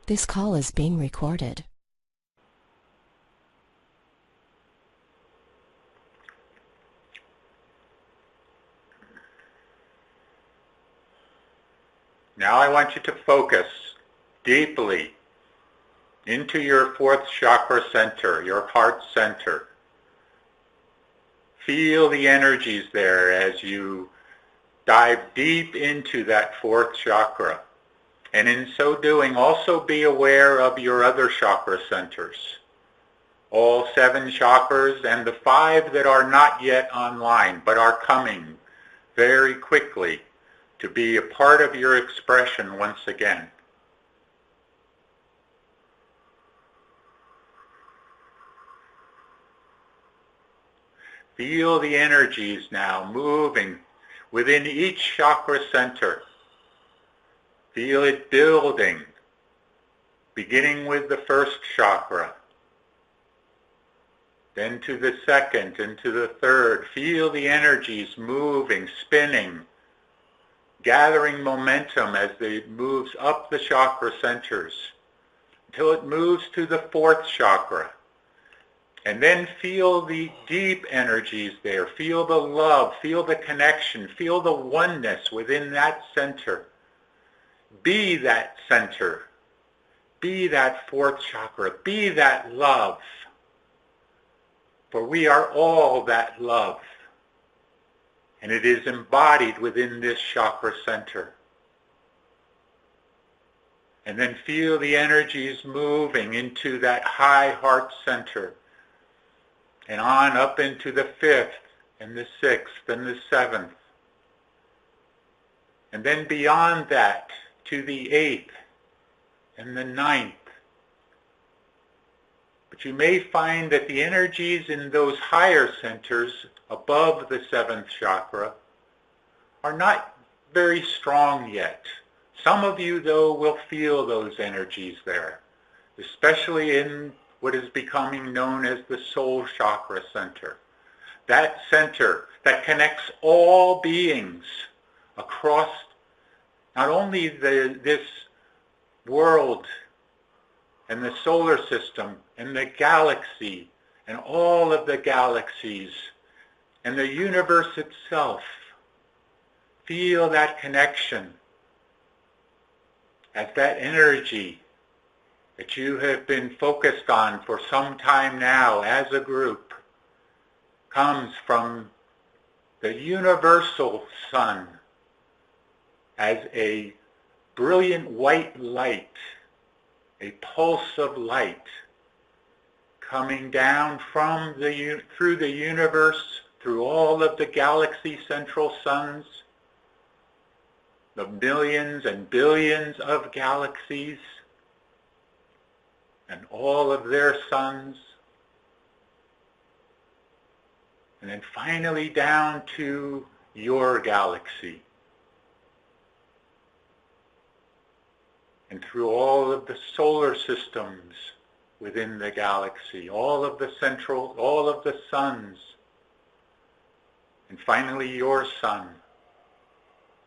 This call is being recorded. Now I want you to focus deeply into your fourth chakra center, your heart center. Feel the energies there as you dive deep into that fourth chakra. And in so doing, also be aware of your other chakra centers. All 7 chakras and the 5 that are not yet online, but are coming very quickly to be a part of your expression once again. Feel the energies now moving within each chakra center. Feel it building, beginning with the first chakra, then to the second and to the third. Feel the energies moving, spinning, gathering momentum as it moves up the chakra centers until it moves to the fourth chakra. And then feel the deep energies there. Feel the love, feel the connection, feel the oneness within that center. Be that center. Be that fourth chakra. Be that love. For we are all that love. And it is embodied within this chakra center. And then feel the energies moving into that high heart center. And on up into the 5th and the 6th and the 7th. And then beyond that to the 8th and the 9th. But you may find that the energies in those higher centers above the 7th chakra are not very strong yet. Some of you, though, will feel those energies there, especially in what is becoming known as the soul chakra center. That center that connects all beings across not only this world and the solar system and the galaxy and all of the galaxies and the universe itself. Feel that connection as that energy that you have been focused on for some time now as a group comes from the universal sun as a brilliant white light, a pulse of light coming down from through the universe, through all of the galaxy central suns, the millions and billions of galaxies, and all of their suns, and then finally down to your galaxy, and through all of the solar systems within the galaxy, all of the suns, and finally your sun,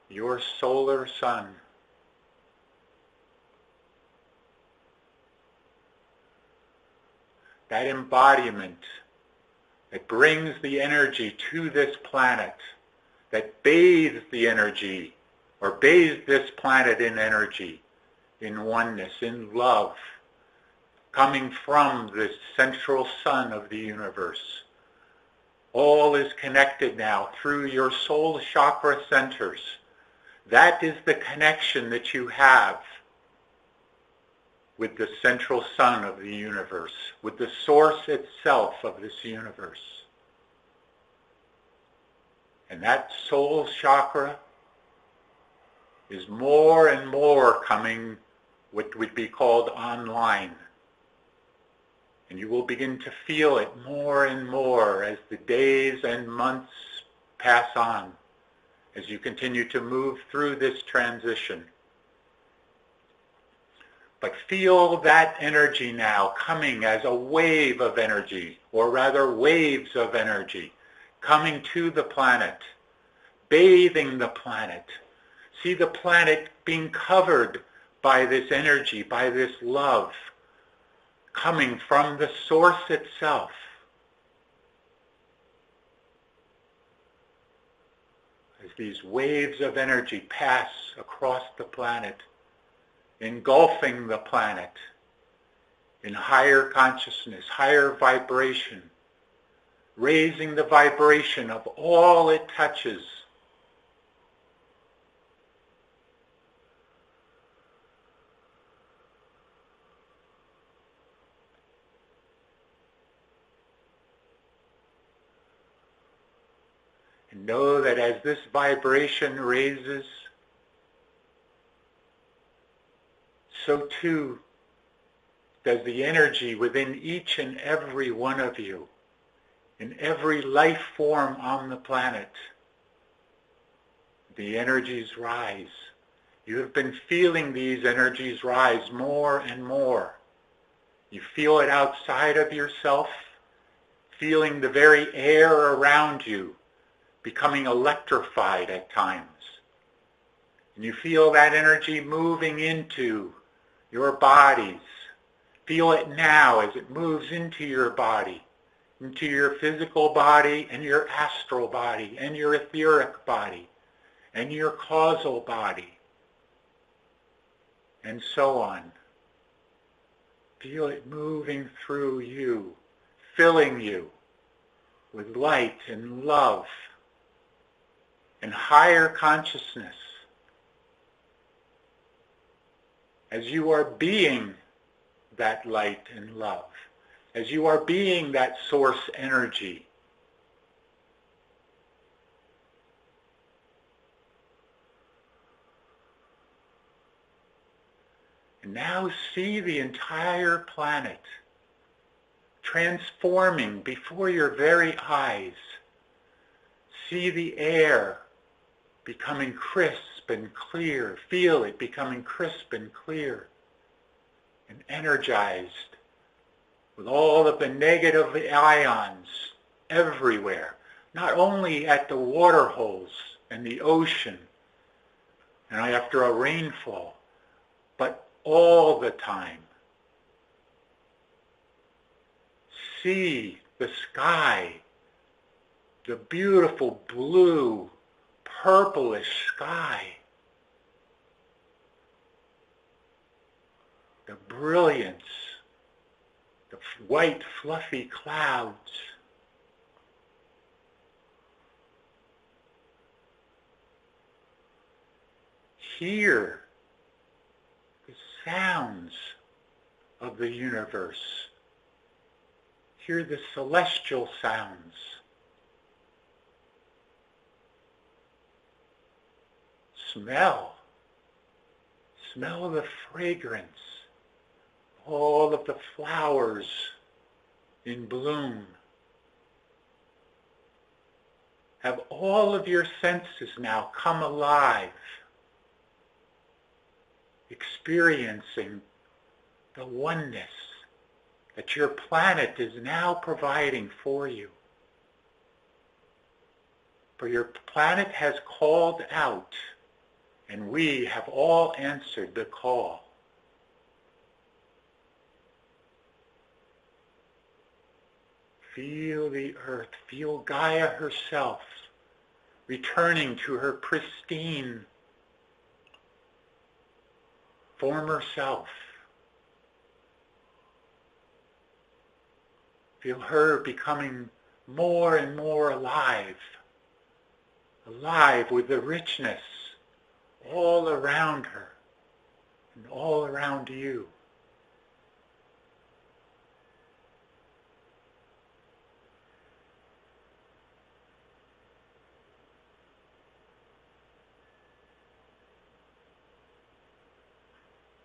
your solar sun. That embodiment that brings the energy to this planet, that bathes the energy, or bathes this planet in energy, in oneness, in love, coming from the central sun of the universe. All is connected now through your soul chakra centers. That is the connection that you have with the central sun of the universe, with the source itself of this universe. And that soul chakra is more and more coming what would be called online. And you will begin to feel it more and more as the days and months pass on, as you continue to move through this transition. But feel that energy now coming as a wave of energy, or rather waves of energy, coming to the planet, bathing the planet. See the planet being covered by this energy, by this love, coming from the source itself. As these waves of energy pass across the planet, engulfing the planet in higher consciousness, higher vibration, raising the vibration of all it touches. And know that as this vibration raises, so too does the energy within each and every one of you, in every life form on the planet. The energies rise. You have been feeling these energies rise more and more. You feel it outside of yourself, feeling the very air around you becoming electrified at times. And you feel that energy moving into your bodies. Feel it now as it moves into your body, into your physical body and your astral body and your etheric body and your causal body, and so on. Feel it moving through you, filling you with light and love and higher consciousness as you are being that light and love, as you are being that source energy. And now see the entire planet transforming before your very eyes. See the air becoming crisp and clear. Feel it becoming crisp and clear and energized with all of the negative ions everywhere, not only at the water holes and the ocean and after a rainfall, but all the time. See the sky, the beautiful blue, purplish sky, the brilliance, the white fluffy clouds. Hear the sounds of the universe. Hear the celestial sounds. Smell the fragrance, all of the flowers in bloom. Have all of your senses now come alive, experiencing the oneness that your planet is now providing for you. For your planet has called out, and we have all answered the call. Feel the earth, feel Gaia herself returning to her pristine former self. Feel her becoming more and more alive with the richness all around her and all around you.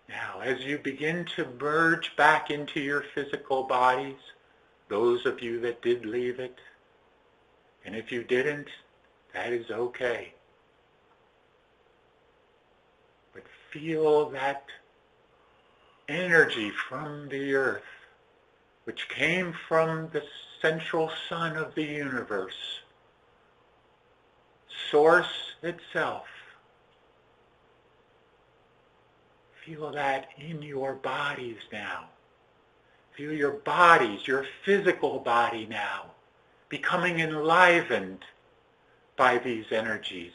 Now, as you begin to merge back into your physical bodies, those of you that did leave it, and if you didn't, that is okay. But feel that energy from the earth, which came from the central sun of the universe, source itself. Feel that in your bodies now. Feel your bodies, your physical body now, becoming enlivened by these energies.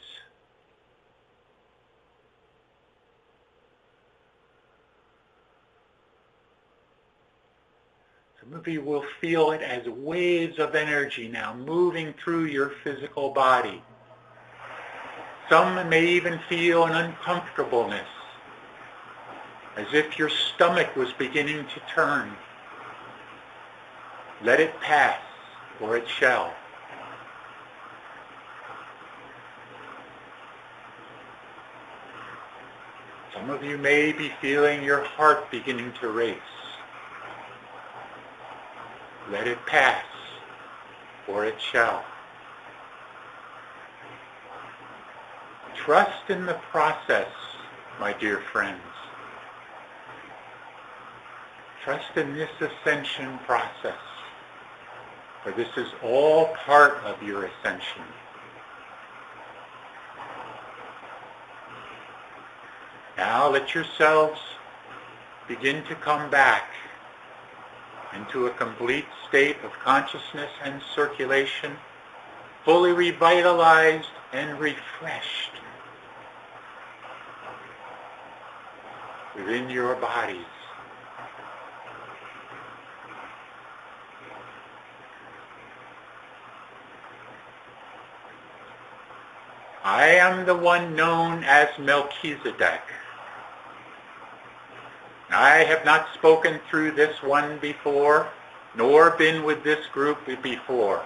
Some of you will feel it as waves of energy now moving through your physical body. Some may even feel an uncomfortableness, as if your stomach was beginning to turn. Let it pass, or it shall. Some of you may be feeling your heart beginning to race. Let it pass, or it shall. Trust in the process, my dear friends. Trust in this ascension process, for this is all part of your ascension. Now let yourselves begin to come back into a complete state of consciousness and circulation, fully revitalized and refreshed within your bodies. I am the one known as Melchizedek. I have not spoken through this one before, nor been with this group before.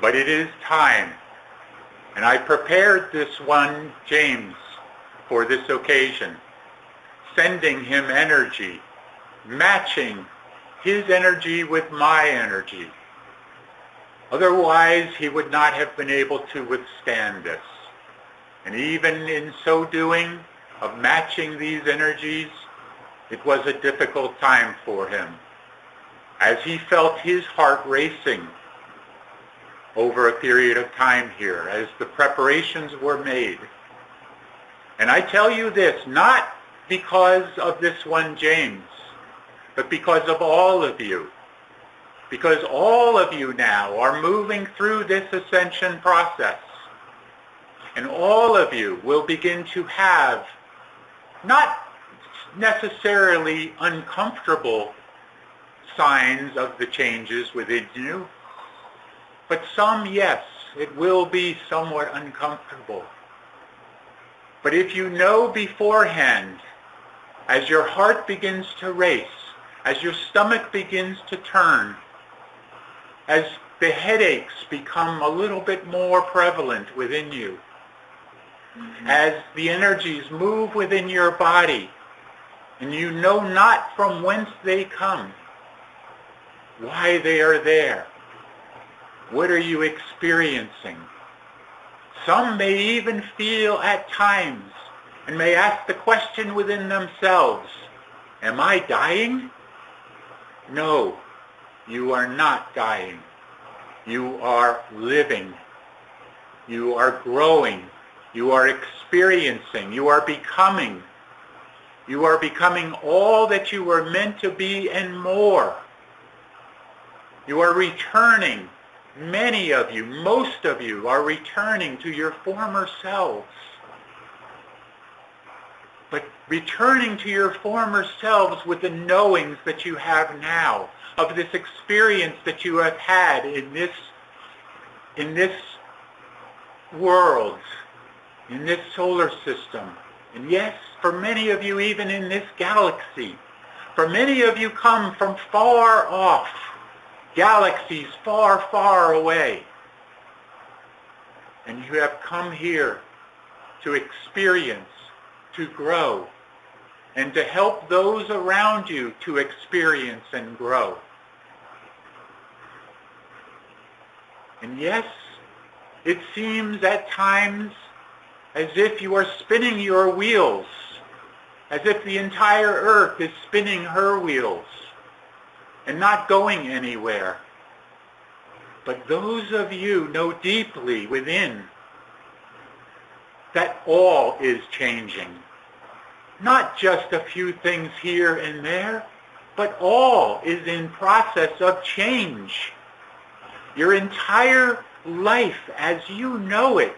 But it is time, and I prepared this one, James, for this occasion, sending him energy, matching his energy with my energy. Otherwise, he would not have been able to withstand this. And even in so doing, of matching these energies, it was a difficult time for him, as he felt his heart racing over a period of time here, as the preparations were made. And I tell you this, not because of this one James, but because of all of you. Because all of you now are moving through this ascension process. And all of you will begin to have not necessarily uncomfortable signs of the changes within you, but some, yes, it will be somewhat uncomfortable. But if you know beforehand, as your heart begins to race, as your stomach begins to turn, as the headaches become a little bit more prevalent within you, as the energies move within your body, and you know not from whence they come, why they are there, what are you experiencing? Some may even feel at times, and may ask the question within themselves, am I dying? No, you are not dying. You are living. You are growing. You are experiencing. You are becoming. You are becoming all that you were meant to be and more. You are returning. Many of you, most of you, are returning to your former selves. But returning to your former selves with the knowings that you have now, of this experience that you have had in this world, in this solar system, and yes, for many of you even in this galaxy. For many of you come from far off, galaxies far, far away, and you have come here to experience, to grow, and to help those around you to experience and grow. And yes, it seems at times as if you are spinning your wheels, as if the entire earth is spinning her wheels and not going anywhere. But those of you know deeply within that all is changing. Not just a few things here and there, but all is in process of change. Your entire life as you know it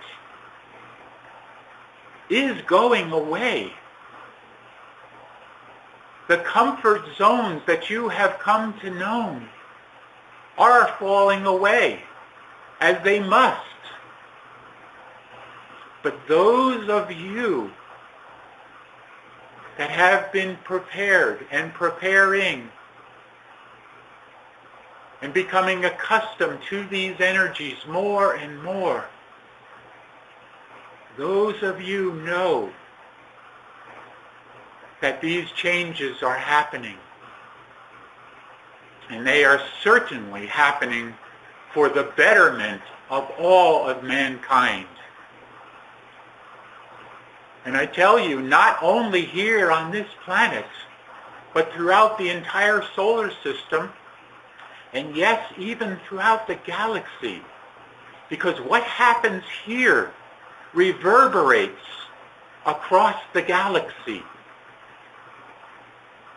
is going away. The comfort zones that you have come to know are falling away, as they must. But those of you that have been prepared and preparing and becoming accustomed to these energies more and more, those of you know that these changes are happening. And they are certainly happening for the betterment of all of mankind. And I tell you, not only here on this planet, but throughout the entire solar system, and yes, even throughout the galaxy. Because what happens here reverberates across the galaxy.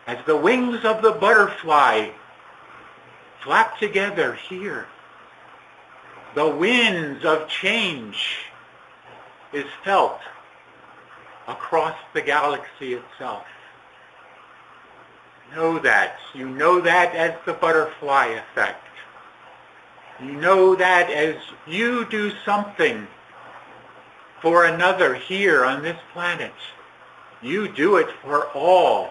As the wings of the butterfly flap together here, the winds of change is felt across the galaxy itself. Know that. You know that as the butterfly effect. You know that as you do something for another here on this planet, you do it for all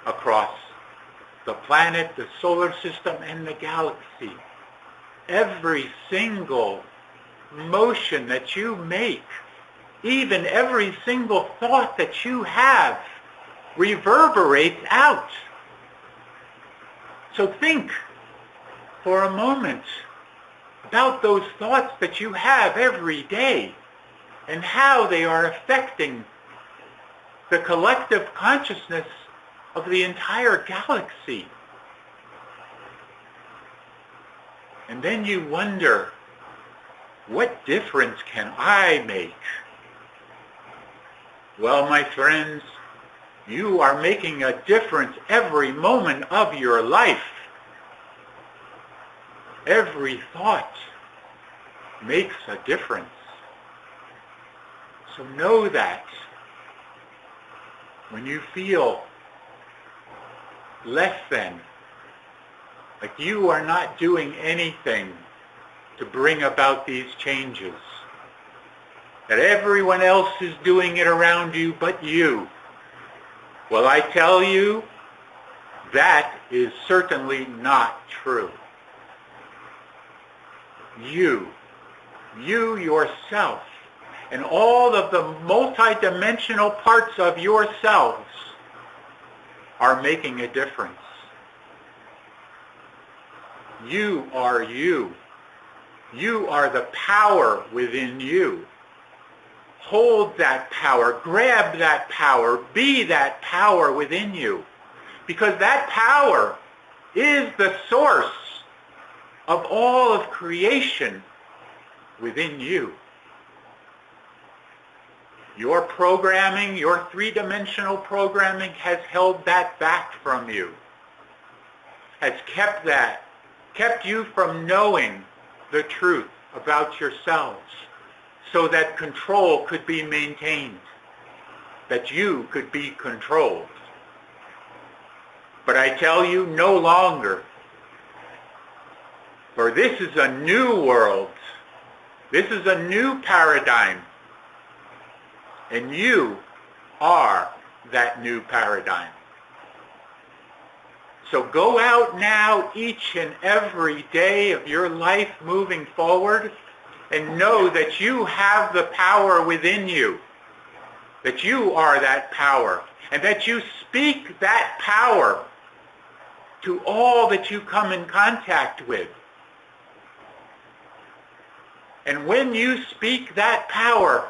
across the planet, the solar system, and the galaxy. Every single motion that you make, even every single thought that you have, reverberates out. So think for a moment about those thoughts that you have every day and how they are affecting the collective consciousness of the entire galaxy. And then you wonder, what difference can I make? Well, my friends, you are making a difference every moment of your life. Every thought makes a difference. So know that when you feel less than, like you are not doing anything to bring about these changes, that everyone else is doing it around you but you, well, I tell you, that is certainly not true. You yourself, and all of the multidimensional parts of yourselves are making a difference. You are you. You are the power within you. Hold that power, grab that power, be that power within you. Because that power is the source of all of creation within you. Your programming, your three-dimensional programming has held that back from you, has kept you from knowing the truth about yourselves, so that control could be maintained, that you could be controlled. But I tell you, no longer. For this is a new world. This is a new paradigm. And you are that new paradigm. So go out now each and every day of your life moving forward and know that you have the power within you, that you are that power, and that you speak that power to all that you come in contact with. And when you speak that power,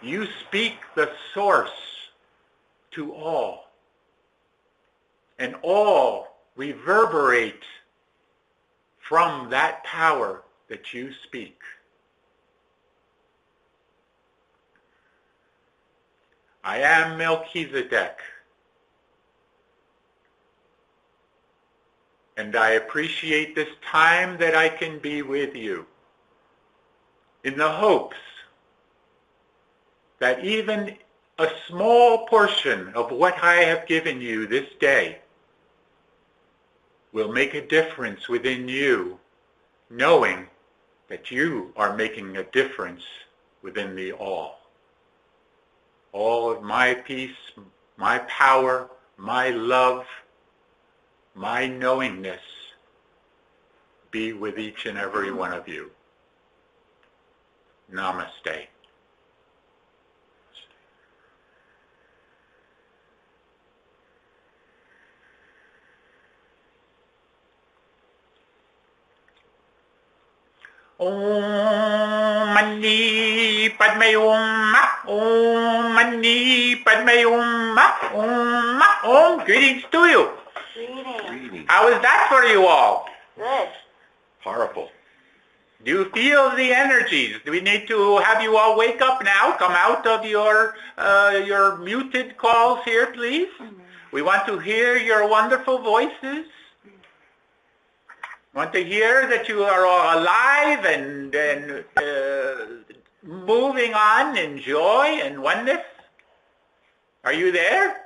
you speak the source to all. And all reverberate from that power that you speak. I am Melchizedek. And I appreciate this time that I can be with you, in the hopes that even a small portion of what I have given you this day will make a difference within you, knowing that you are making a difference within the all. All of my peace, my power, my love, my knowingness be with each and every one of you. Namaste. Om Mani Padme Hum. Om Mani Padme Hum. Om. Greetings to you. Greetings. How is that for you all? Good. Powerful. Do you feel the energies? Do we need to have you all wake up now? Come out of your muted calls here, please. We want to hear your wonderful voices. Want to hear that you are all alive and moving on in joy and oneness. Are you there?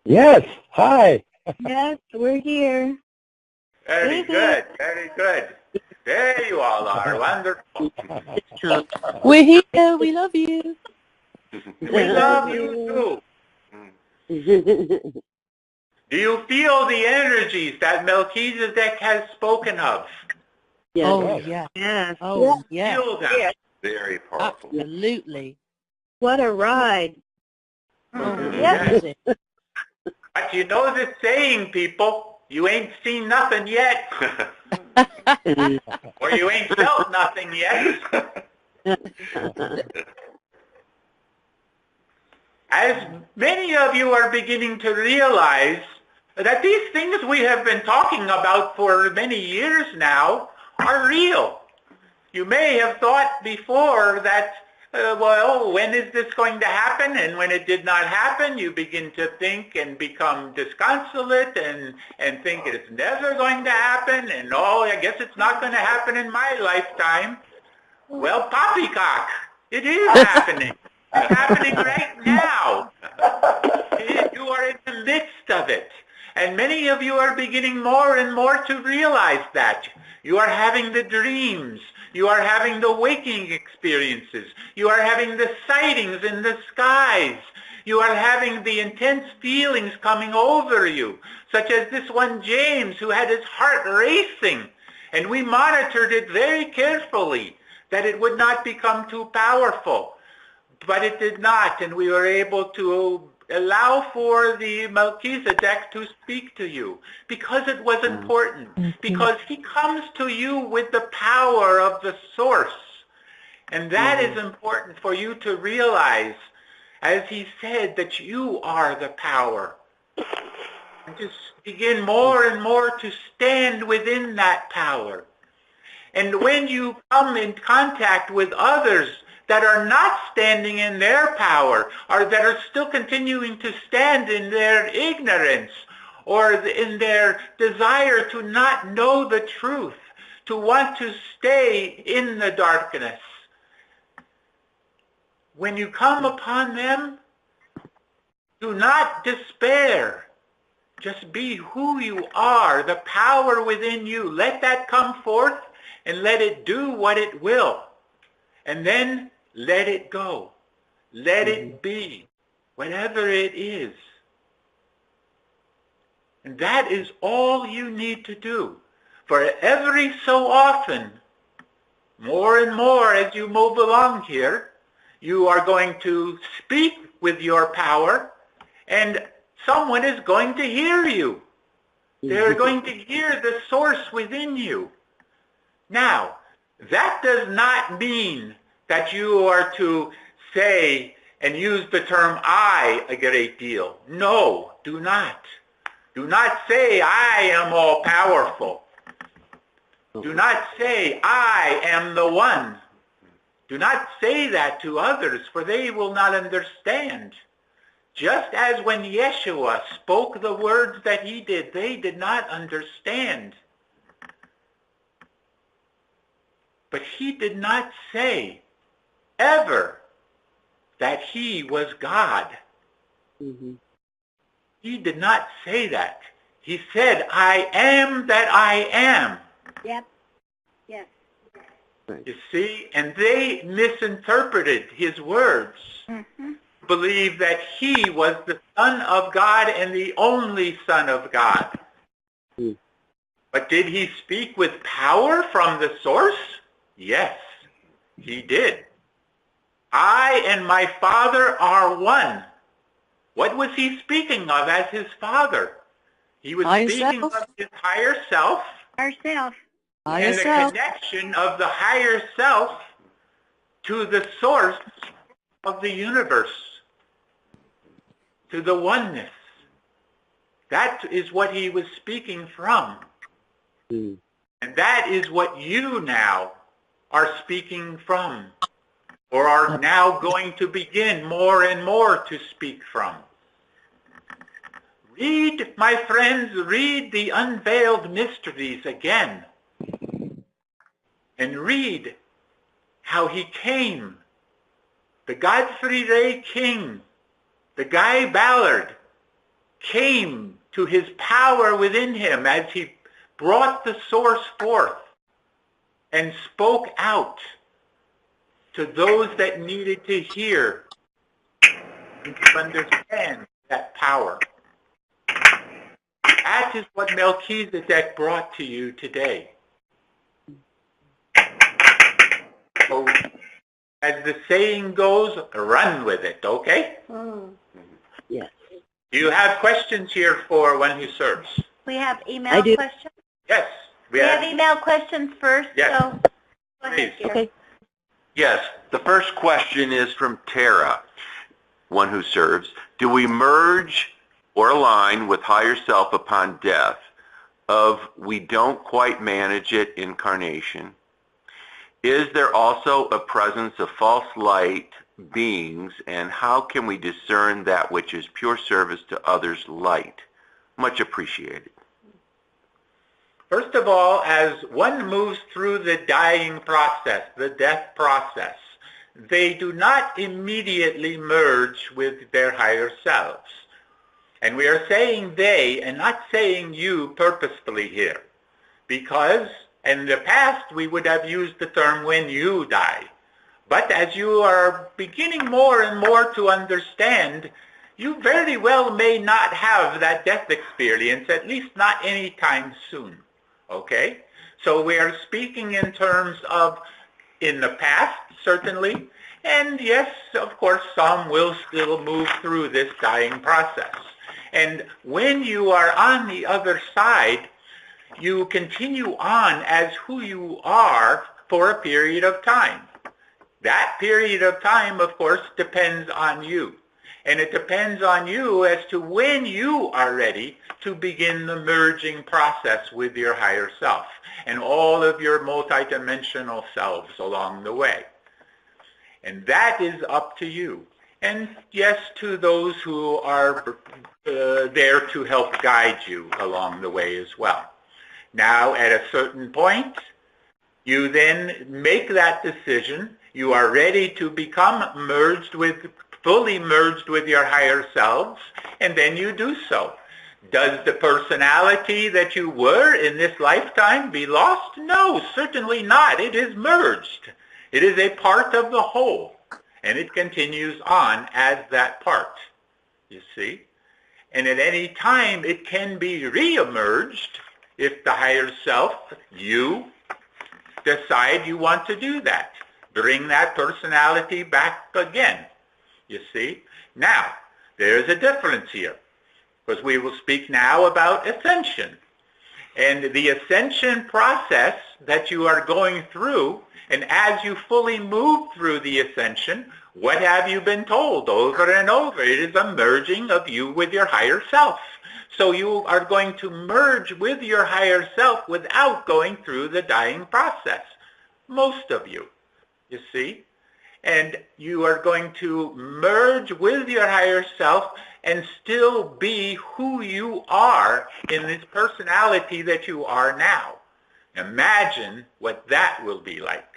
Yes. Hi. Yes, we're here. Very good. Very good. There you all are. Wonderful. We're here. We love you. We love you too. Do you feel the energies that Melchizedek has spoken of? Yes. Oh, yeah. Yes. Oh, yeah. Feel them. Yes. Very powerful. Absolutely. What a ride. Oh, Yes. yes. But you know the saying, people, you ain't seen nothing yet, or you ain't felt nothing yet. As many of you are beginning to realize that these things we have been talking about for many years now are real. You may have thought before that, well, when is this going to happen? And when it did not happen, you begin to think and become disconsolate and think it's never going to happen, and oh, I guess it's not going to happen in my lifetime. Well, poppycock, it is happening. It's happening right now. You are in the midst of it. And many of you are beginning more and more to realize that. You are having the dreams. You are having the waking experiences. You are having the sightings in the skies. You are having the intense feelings coming over you, such as this one James who had his heart racing. And we monitored it very carefully, that it would not become too powerful. But it did not, and we were able to allow for the Melchizedek to speak to you, because it was important, because he comes to you with the power of the source. And that is important for you to realize, as he said, that you are the power. And just begin more and more to stand within that power. And when you come in contact with others that are not standing in their power, or that are still continuing to stand in their ignorance, or in their desire to not know the truth, to want to stay in the darkness, when you come upon them, do not despair. Just be who you are, the power within you. Let that come forth and let it do what it will. And then let it go. Let it be, whatever it is. And that is all you need to do. For every so often, more and more as you move along here, you are going to speak with your power, and someone is going to hear you. They're going to hear the source within you. Now, that does not mean that you are to say and use the term I a great deal. No, do not. Do not say I am all powerful. Do not say I am the one. Do not say that to others, for they will not understand. Just as when Yeshua spoke the words that he did, they did not understand. But he did not say ever that he was God. Mm-hmm. He did not say that. He said, I am that I am. Yep. Yes. You see? And they misinterpreted his words. Mm-hmm. Believed that he was the Son of God and the only Son of God. Mm. But did he speak with power from the source? Yes, he did. I and my Father are one. What was he speaking of as his Father? He was Higher speaking self. of his higher self Ourself. Higher and the self. connection of the higher self to the source of the universe, to the oneness. That is what he was speaking from. Mm. And that is what you now are speaking from, or are now going to begin more and more to speak from. Read, my friends, read the unveiled mysteries again. And read how he came. The Godfrey Ray King, the Guy Ballard, came to his power within him as he brought the source forth and spoke out to those that needed to hear and to understand that power. That is what Melchizedek brought to you today. So, as the saying goes, run with it, okay? Yes. Do you have questions here for one who serves? We have I email do. questions. Yes. We have email questions first. Yes. So go ahead, Please. dear. Okay. Yes, the first question is from Tara, one who serves. Do we merge or align with higher self upon death of we don't quite manage it incarnation? Is there also a presence of false light beings, and how can we discern that which is pure service to others' light? Much appreciated. First of all, as one moves through the dying process, the death process, they do not immediately merge with their higher selves. And we are saying they and not saying you purposefully here, because in the past we would have used the term when you die. But as you are beginning more and more to understand, you very well may not have that death experience, at least not anytime soon. Okay? So we are speaking in terms of in the past, certainly, and yes, of course, some will still move through this dying process. And when you are on the other side, you continue on as who you are for a period of time. That period of time, of course, depends on you. And it depends on you as to when you are ready to begin the merging process with your higher self and all of your multidimensional selves along the way. And that is up to you. And yes, to those who are there to help guide you along the way as well. Now, at a certain point, you then make that decision. You are ready to become fully merged with your higher selves, and then you do so. Does the personality that you were in this lifetime be lost? No, certainly not. It is merged. It is a part of the whole, and it continues on as that part, you see. And at any time, it can be re-emerged if the higher self, you, decide you want to do that. Bring that personality back again. You see? Now, there's a difference here, because we will speak now about ascension. And the ascension process that you are going through, and as you fully move through the ascension, what have you been told over and over? It is a merging of you with your higher self. So you are going to merge with your higher self without going through the dying process. Most of you, you see. and you are going to merge with your higher self and still be who you are in this personality that you are now. Imagine what that will be like.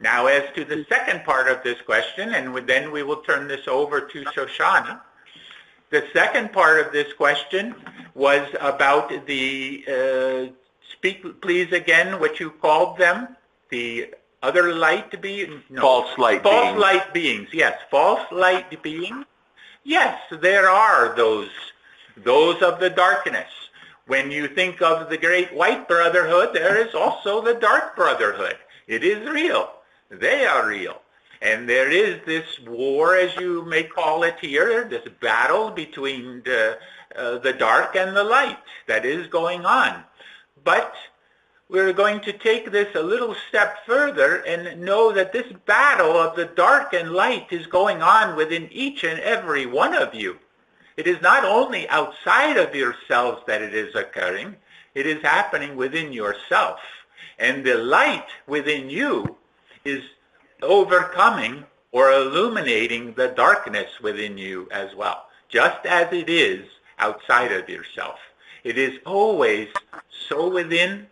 Now, as to the second part of this question, and then we will turn this over to Shoshana. The second part of this question was about the, speak please again what you called them, the other light beings? No. False light beings. beings. False light beings, yes. False light beings. Yes, there are those of the darkness. When you think of the Great White Brotherhood, there is also the Dark Brotherhood. It is real. They are real. And there is this war, as you may call it here, this battle between the dark and the light that is going on. But we're going to take this a little step further and know that this battle of the dark and light is going on within each and every one of you. It is not only outside of yourselves that it is occurring, it is happening within yourself. And the light within you is overcoming or illuminating the darkness within you as well, just as it is outside of yourself. It is always so within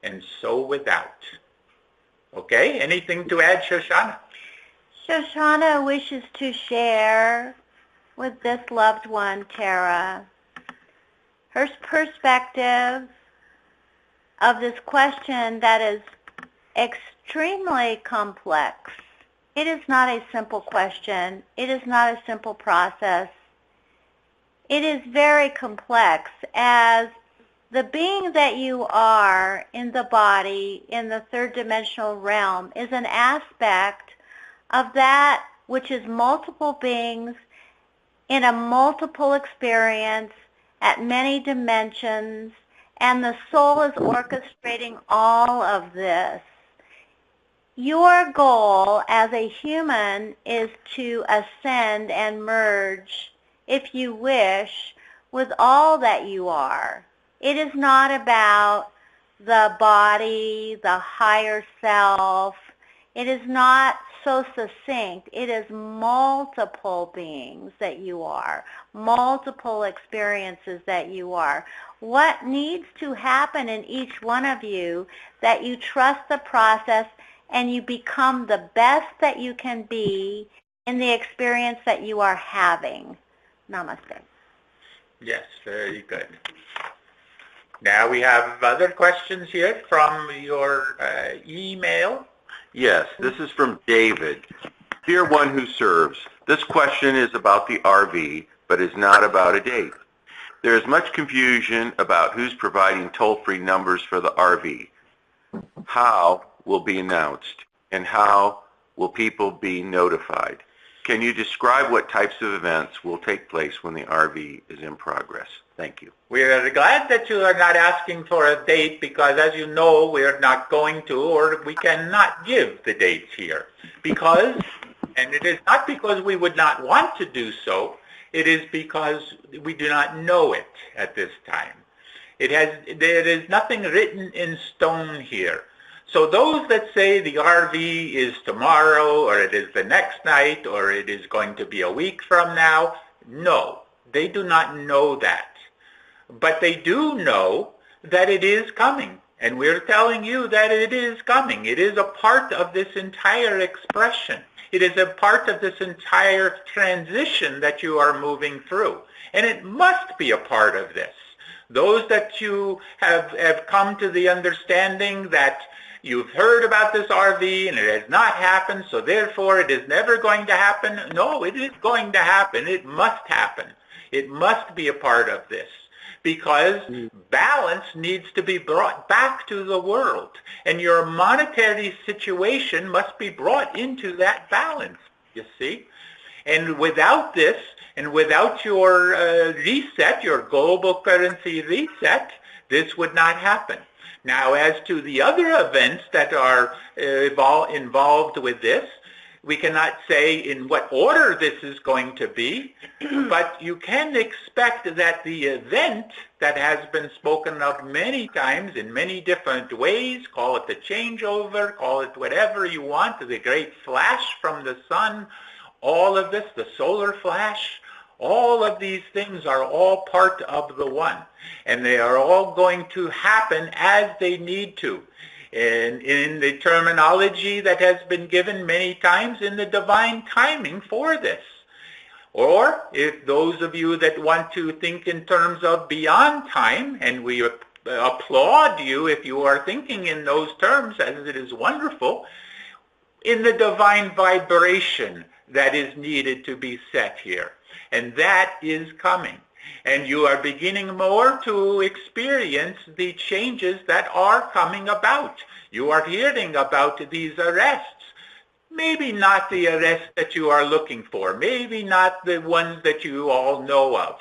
and so without. Okay, anything to add, Shoshana? Shoshana wishes to share with this loved one, Tara, her perspective of this question that is extremely complex. It is not a simple question. It is not a simple process. It is very complex, as the being that you are in the body, in the third dimensional realm, is an aspect of that which is multiple beings in a multiple experience at many dimensions, and the soul is orchestrating all of this. Your goal as a human is to ascend and merge, if you wish, with all that you are. It is not about the body, the higher self. It is not so succinct. It is multiple beings that you are, multiple experiences that you are. What needs to happen in each one of you that you trust the process and you become the best that you can be in the experience that you are having. Namaste. Yes, very good. Now we have other questions here from your email. Yes, this is from David. Dear one who serves, this question is about the RV, but is not about a date. There is much confusion about who's providing toll-free numbers for the RV. How will be announced, and how will people be notified? Can you describe what types of events will take place when the RV is in progress? Thank you. We are glad that you are not asking for a date, because as you know, we are not going to, or we cannot give the dates here. Because, and it is not because we would not want to do so, it is because we do not know it at this time. There is nothing written in stone here. So those that say the RV is tomorrow, or it is the next night, or it is going to be a week from now, no, they do not know that. But they do know that it is coming. And we're telling you that it is coming. It is a part of this entire expression. It is a part of this entire transition that you are moving through. And it must be a part of this. Those that you have come to the understanding that you've heard about this RV and it has not happened, so therefore it is never going to happen. No, it is going to happen. It must happen. It must be a part of this, because balance needs to be brought back to the world, and your monetary situation must be brought into that balance, you see? And without this, and without your reset, your global currency reset, this would not happen. Now, as to the other events that are involved with this, We cannot say in what order this is going to be, but you can expect that the event that has been spoken of many times in many different ways, call it the changeover, call it whatever you want, the great flash from the sun, all of this, the solar flash, all of these things are all part of the one, and they are all going to happen as they need to. And in the terminology that has been given many times in the divine timing for this. Or if those of you that want to think in terms of beyond time, and we applaud you if you are thinking in those terms, as it is wonderful, in the divine vibration that is needed to be set here. And that is coming. And you are beginning more to experience the changes that are coming about. You are hearing about these arrests. Maybe not the arrests that you are looking for. Maybe not the ones that you all know of.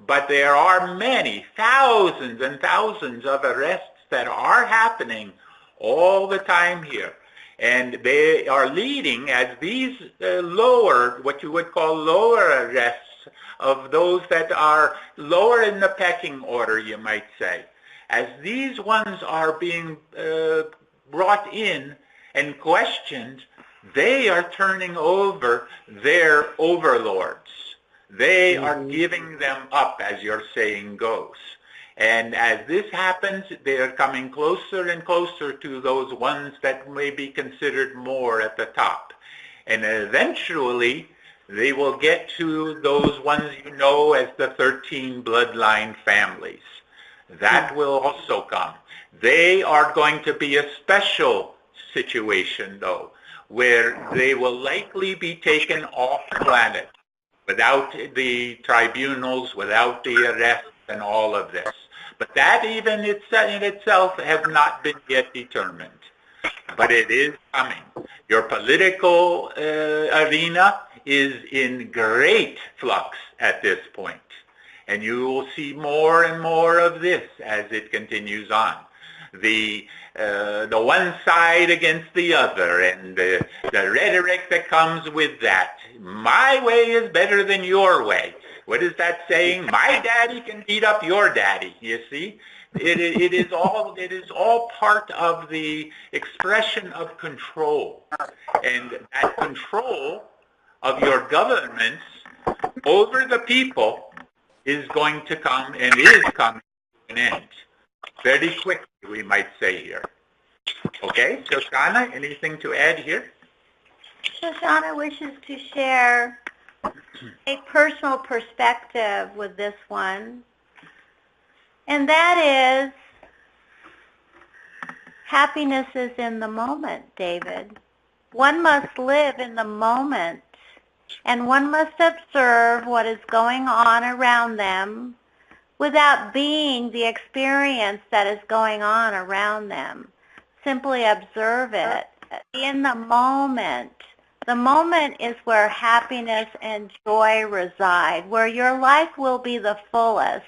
But there are many, thousands and thousands of arrests that are happening all the time here. And they are leading as these lower, what you would call lower arrests, of those that are lower in the pecking order, you might say. As these ones are being brought in and questioned, they are turning over their overlords. They are giving them up, as your saying goes. And as this happens, they are coming closer and closer to those ones that may be considered more at the top. And eventually, they will get to those ones you know as the 13 bloodline families. That will also come. They are going to be a special situation, though, where they will likely be taken off planet without the tribunals, without the arrests and all of this. But that even in itself have not been yet determined. But it is coming. Your political arena is in great flux at this point. And you will see more and more of this as it continues on. The one side against the other, and the rhetoric that comes with that. My way is better than your way. What is that saying? My daddy can beat up your daddy, you see? It is all part of the expression of control. And that control of your governments over the people is going to come and is coming to an end. Very quickly, we might say here. Okay, Shoshana, anything to add here? Shoshana wishes to share a personal perspective with this one, and that is happiness is in the moment, David. One must live in the moment, and one must observe what is going on around them without being the experience that is going on around them. Simply observe it. In the moment. The moment is where happiness and joy reside, where your life will be the fullest.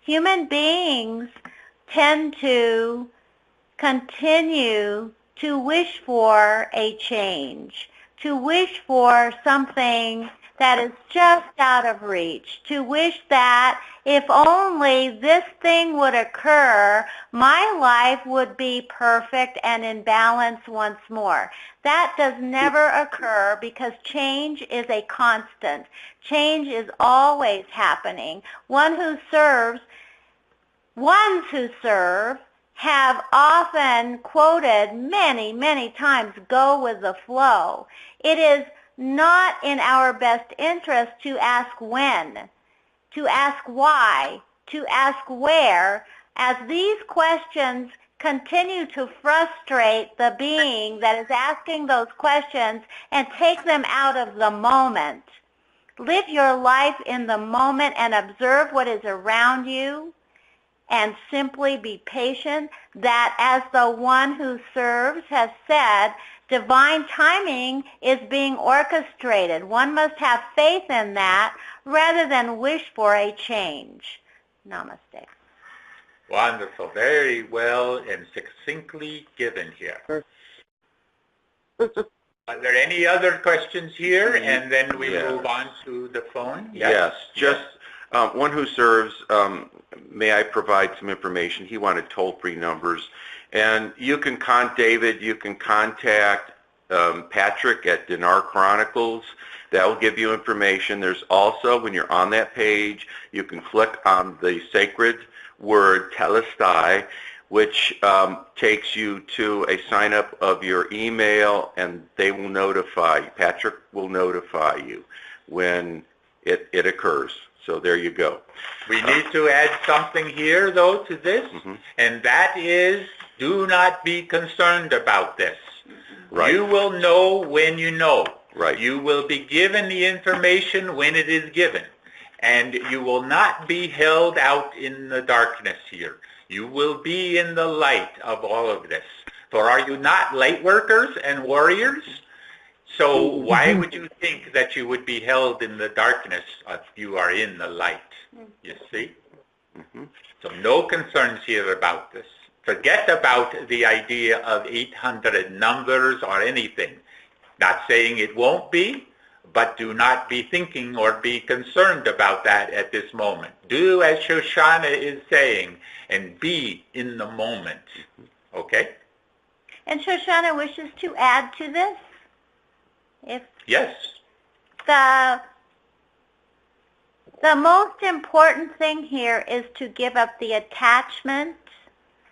Human beings tend to continue to wish for a change, to wish for something that is just out of reach, to wish that if only this thing would occur, my life would be perfect and in balance once more. That does never occur because change is a constant. Change is always happening. Ones who serve have often quoted many, many times, go with the flow. It is not in our best interest to ask when, to ask why, to ask where, as these questions continue to frustrate the being that is asking those questions and take them out of the moment. Live your life in the moment and observe what is around you, and simply be patient that, as the one who serves has said, divine timing is being orchestrated. One must have faith in that rather than wish for a change. Namaste. Wonderful. Very well and succinctly given here. Are there any other questions here? And then we Yeah. move on to the phone? Yes, just one who serves, may I provide some information? He wanted toll-free numbers. And you can contact David, you can contact Patrick at Dinar Chronicles. That will give you information. There's also, when you're on that page, you can click on the sacred word telestai, which takes you to a sign-up of your email, and they will notify you. Patrick will notify you when it occurs. So there you go. We need to add something here, though, to this, and that is, do not be concerned about this. Right. You will know when you know. Right. You will be given the information when it is given, and you will not be held out in the darkness here. You will be in the light of all of this. For are you not light workers and warriors? So why would you think that you would be held in the darkness if you are in the light? You see? So no concerns here about this. Forget about the idea of 800 numbers or anything. Not saying it won't be, but do not be thinking or be concerned about that at this moment. Do as Shoshana is saying and be in the moment. Okay? And Shoshana wishes to add to this. If Yes. the most important thing here is to give up the attachment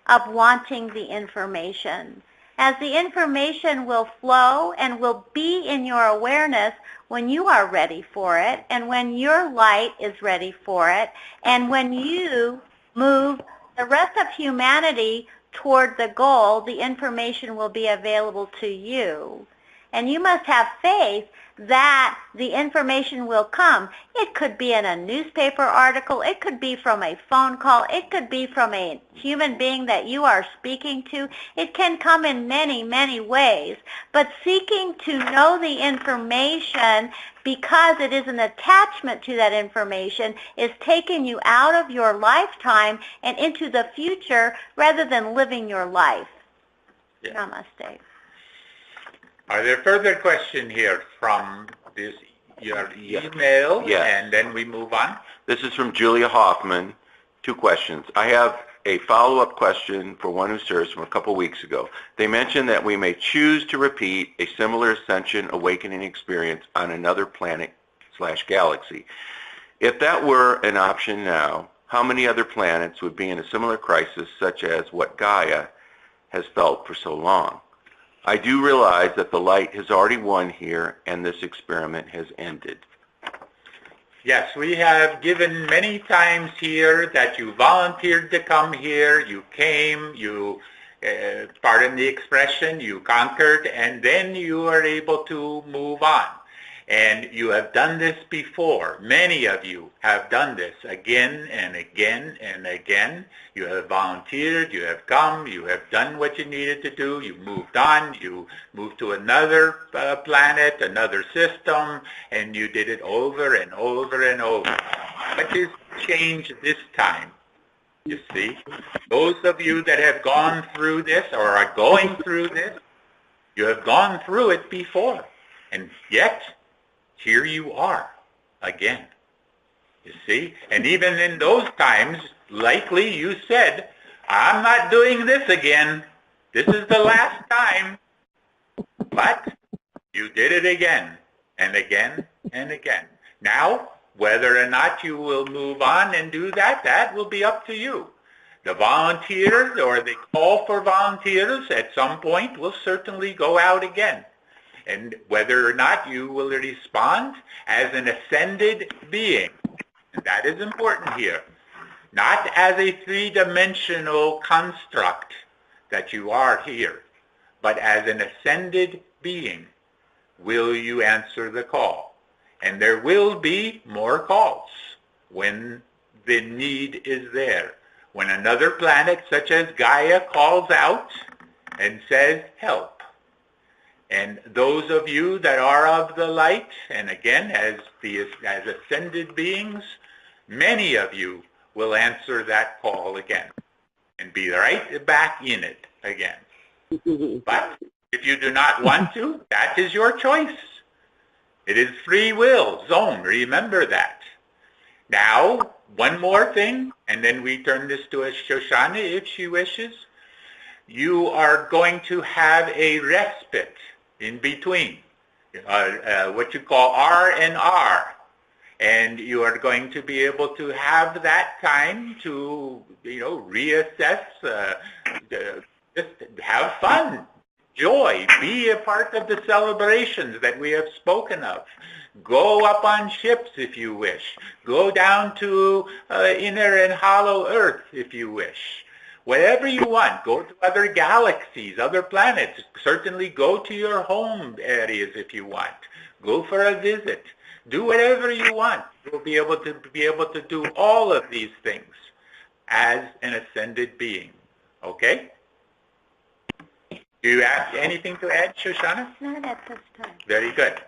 of wanting the information. As the information will flow and will be in your awareness when you are ready for it, and when your light is ready for it, and when you move the rest of humanity toward the goal, the information will be available to you. And you must have faith that the information will come. It could be in a newspaper article, it could be from a phone call, it could be from a human being that you are speaking to. It can come in many, many ways. But seeking to know the information because it is an attachment to that information is taking you out of your lifetime and into the future rather than living your life. Yeah. Namaste. Are there further questions here from your email? Yes. And then we move on? This is from Julia Hoffman. 2 questions. I have a follow-up question for one who serves from a couple weeks ago. They mentioned that we may choose to repeat a similar ascension awakening experience on another planet/galaxy. If that were an option now, how many other planets would be in a similar crisis such as what Gaia has felt for so long? I do realize that the light has already won here and this experiment has ended. Yes, we have given many times here that you volunteered to come here, you came, you, pardon the expression, you conquered, and then you are able to move on. And you have done this before. Many of you have done this again and again and again. You have volunteered, you have come, you have done what you needed to do, you moved on, you moved to another planet, another system, and you did it over and over and over. What is changed this time? You see, those of you that have gone through this or are going through this, you have gone through it before, and yet here you are again. You see? And even in those times, likely you said, I'm not doing this again. This is the last time. But you did it again and again and again. Now, whether or not you will move on and do that, that will be up to you. The volunteers or the call for volunteers at some point will certainly go out again. And whether or not you will respond as an ascended being. And that is important here. Not as a three-dimensional construct that you are here, but as an ascended being. Will you answer the call? And there will be more calls when the need is there. When another planet such as Gaia calls out and says, help. And those of you that are of the light, and again, as ascended beings, many of you will answer that call again and be right back in it again. But If you do not want to, that is your choice. It is free will zone. Remember that. Now, one more thing, and then we turn this to Shoshana if she wishes. You are going to have a respite in between, what you call R&R. And you are going to be able to have that time to, reassess, just have fun, joy, be a part of the celebrations that we have spoken of. Go up on ships if you wish. Go down to inner and hollow Earth if you wish. Whatever you want. Go to other galaxies, other planets. Certainly go to your home areas if you want. Go for a visit. Do whatever you want. You'll be able to do all of these things as an ascended being. Okay? Do you have anything to add, Shoshana? Not at this time. Very good.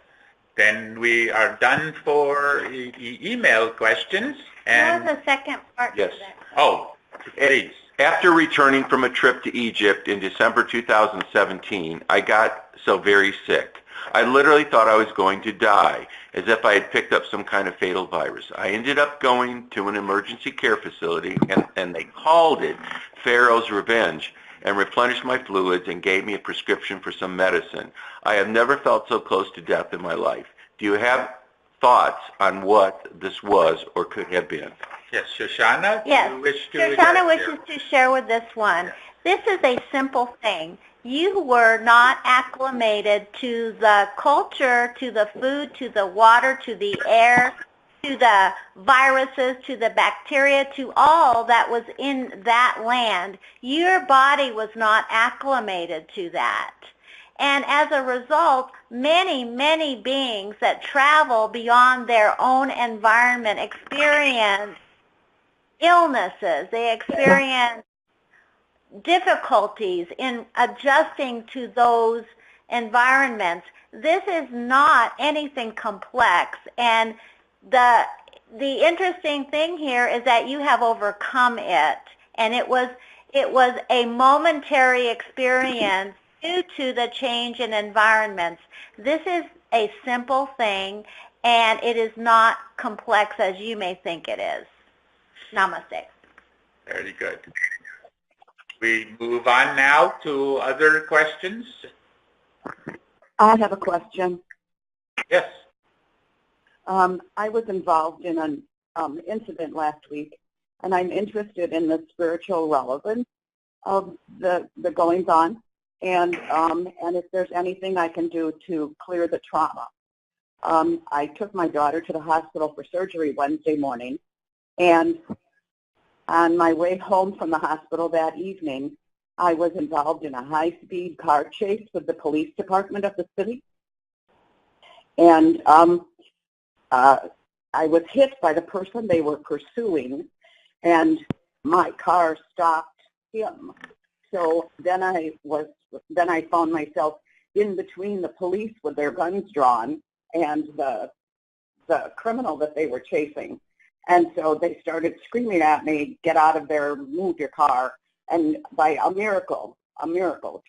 Then we are done for email questions. And What was the second part Yes. of that? oh, please. After returning from a trip to Egypt in December 2017, I got so very sick. I literally thought I was going to die, as if I had picked up some kind of fatal virus. I ended up going to an emergency care facility, and they called it Pharaoh's Revenge, and replenished my fluids and gave me a prescription for some medicine. I have never felt so close to death in my life. Do you have thoughts on what this was or could have been? Yes, Shoshana, Yes, do you wish to Shoshana address wishes to share with this one. This is a simple thing. You were not acclimated to the culture, to the food, to the water, to the air, to the viruses, to the bacteria, to all that was in that land. Your body was not acclimated to that. And as a result, many, many beings that travel beyond their own environment experience illnesses. They experience difficulties in adjusting to those environments. This is not anything complex, and the interesting thing here is that you have overcome it, and it was a momentary experience due to the change in environments. This is a simple thing, and it is not complex as you may think it is. Namaste. Very good. We move on now to other questions. I have a question. Yes. I was involved in an incident last week, and I'm interested in the spiritual relevance of the goings on, and if there's anything I can do to clear the trauma. I took my daughter to the hospital for surgery Wednesday morning, and on my way home from the hospital that evening, I was involved in a high-speed car chase with the police department of the city. And I was hit by the person they were pursuing, and my car stopped him. So then I found myself in between the police with their guns drawn and the criminal that they were chasing. And so they started screaming at me, get out of there, move your car. And by a miracle,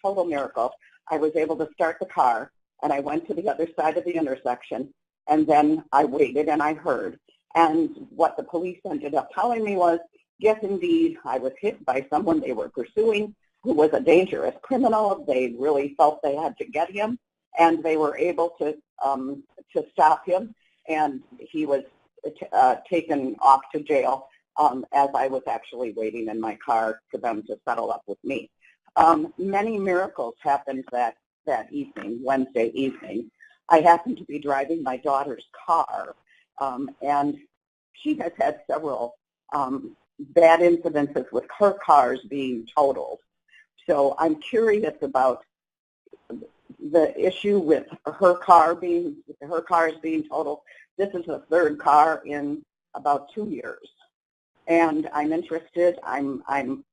total miracle, I was able to start the car, and I went to the other side of the intersection, and then I waited and I heard. And what the police ended up telling me was, yes, indeed, I was hit by someone they were pursuing who was a dangerous criminal. They really felt they had to get him, and they were able to stop him, and he was taken off to jail as I was actually waiting in my car for them to settle up with me. Many miracles happened that evening, Wednesday evening. I happened to be driving my daughter's car, and she has had several bad incidences with her cars being totaled. So I'm curious about the issue with her cars being totaled. This is the third car in about 2 years. And I'm interested, I'm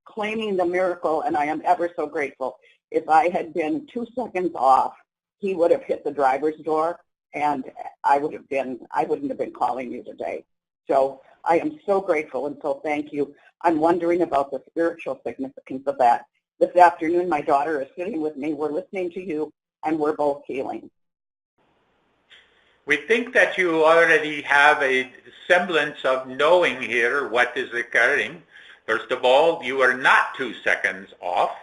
claiming the miracle, and I am ever so grateful. If I had been 2 seconds off, he would have hit the driver's door, and I wouldn't have been calling you today. So I am so grateful, and so thank you. I'm wondering about the spiritual significance of that, this afternoon my daughter is sitting with me. We're listening to you, and we're both healing. We think that you already have a semblance of knowing here what is occurring. First of all, you are not 2 seconds off.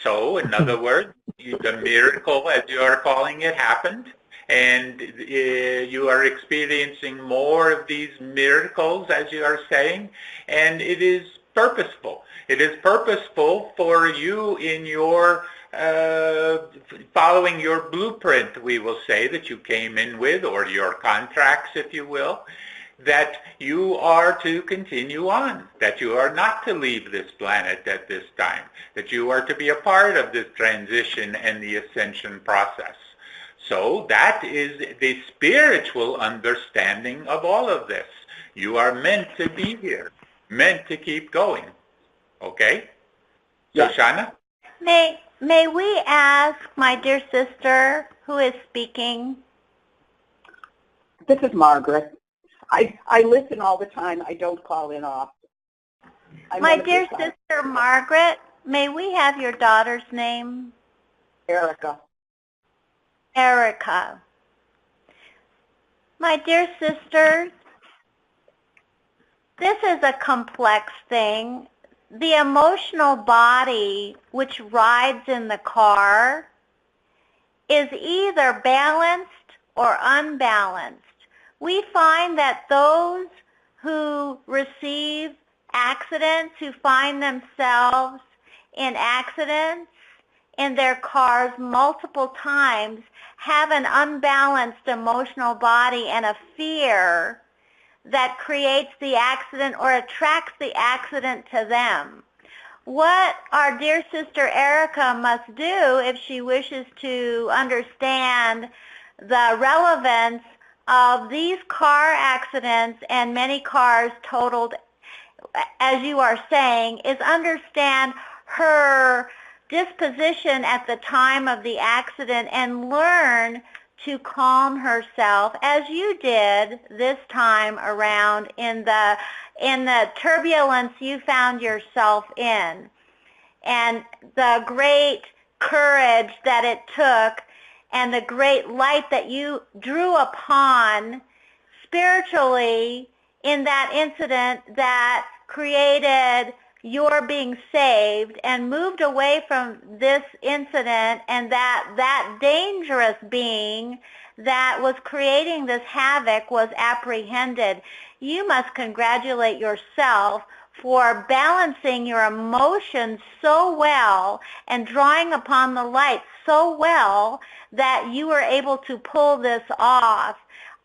So, in other words, the miracle, as you are calling it, happened, and you are experiencing more of these miracles, as you are saying, and it is purposeful. It is purposeful for you in your following your blueprint, we will say, that you came in with, or your contracts, if you will, that you are to continue on, that you are not to leave this planet at this time, that you are to be a part of this transition and the ascension process. So that is the spiritual understanding of all of this. You are meant to be here, meant to keep going. Okay? Yes. Shoshana? May we ask my dear sister who is speaking? This is Margaret. I listen all the time. I don't call in often. My dear sister Margaret, may we have your daughter's name? Erica. Erica. My dear sisters, this is a complex thing. The emotional body which rides in the car is either balanced or unbalanced. We find that those who receive accidents, who find themselves in accidents in their cars multiple times, have an unbalanced emotional body and a fear that creates the accident or attracts the accident to them. What our dear sister Erica must do if she wishes to understand the relevance of these car accidents and many cars totaled, as you are saying, is understand her disposition at the time of the accident and learn to calm herself, as you did this time around in the turbulence you found yourself in, and the great courage that it took and the great light that you drew upon spiritually in that incident that created your being saved and moved away from this incident, and that dangerous being that was creating this havoc was apprehended. You must congratulate yourself for balancing your emotions so well and drawing upon the light so well that you were able to pull this off.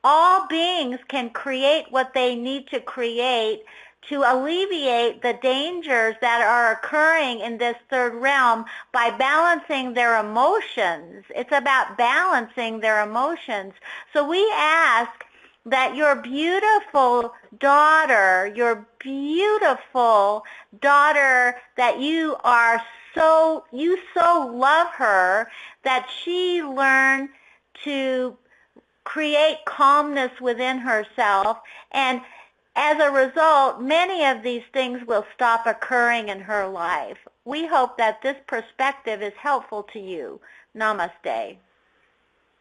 All beings can create what they need to create to alleviate the dangers that are occurring in this third realm by balancing their emotions. It's about balancing their emotions. So we ask that your beautiful daughter that you so love her, that she learn to create calmness within herself, and as a result, many of these things will stop occurring in her life. We hope that this perspective is helpful to you. Namaste.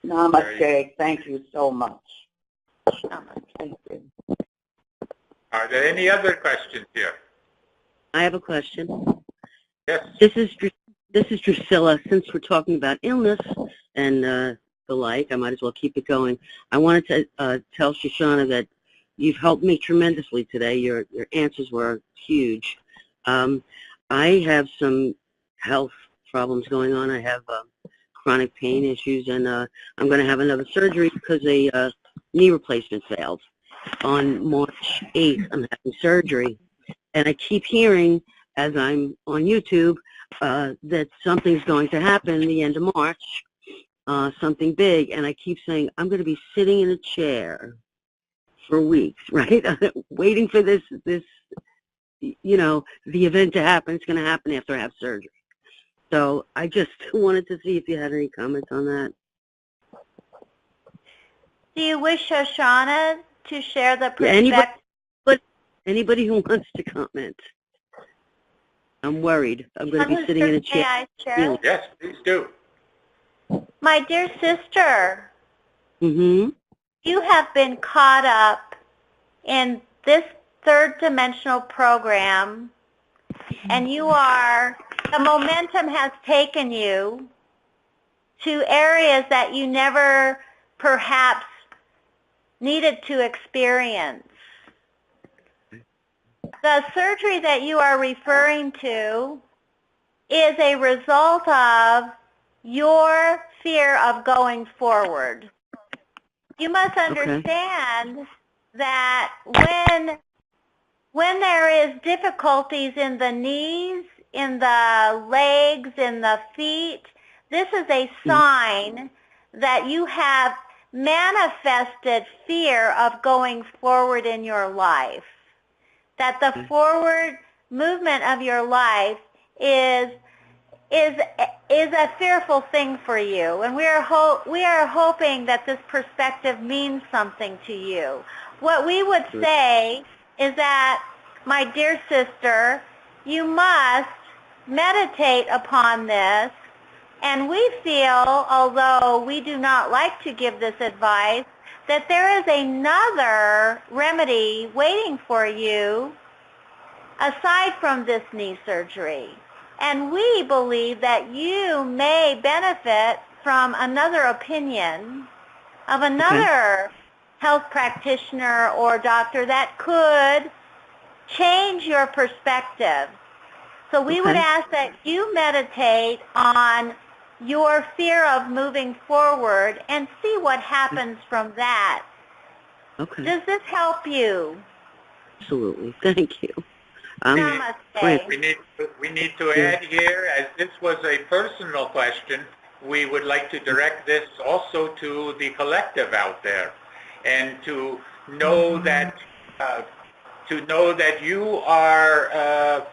Namaste. Thank you so much. Namaste. Thank you. Are there any other questions here? I have a question. Yes. This is Drusilla. Since we're talking about illness and the like, I might as well keep it going. I wanted to tell Shoshana that you've helped me tremendously today. Your answers were huge. I have some health problems going on. I have chronic pain issues, and I'm going to have another surgery because a knee replacement failed. On March 8th, I'm having surgery, and I keep hearing, as I'm on YouTube, that something's going to happen in the end of March, something big, and I keep saying, I'm going to be sitting in a chair for weeks, right? Waiting for this, you know, the event to happen. It's going to happen after I have surgery. So I just wanted to see if you had any comments on that. Do you wish Shoshana to share the perspective? Anybody who wants to comment. I'm worried. I'm going to be sitting in a chair. May I share? Yes, please do. My dear sister, Mm-hmm. you have been caught up in this third dimensional program, and the momentum has taken you to areas that you never perhaps needed to experience. The surgery that you are referring to is a result of your fear of going forward. You must understand that when there is difficulties in the knees, in the legs, in the feet, this is a sign that you have manifested fear of going forward in your life. That the forward movement of your life is a fearful thing for you, and we are hoping that this perspective means something to you. What we would say is that, my dear sister, you must meditate upon this, and we feel, although we do not like to give this advice, that there is another remedy waiting for you aside from this knee surgery. And we believe that you may benefit from another opinion of another health practitioner or doctor that could change your perspective. So we would ask that you meditate on your fear of moving forward and see what happens from that. Okay. Does this help you? Absolutely. Thank you. Namaste. We need to add here, as this was a personal question, we would like to direct this also to the collective out there, and to know that you are.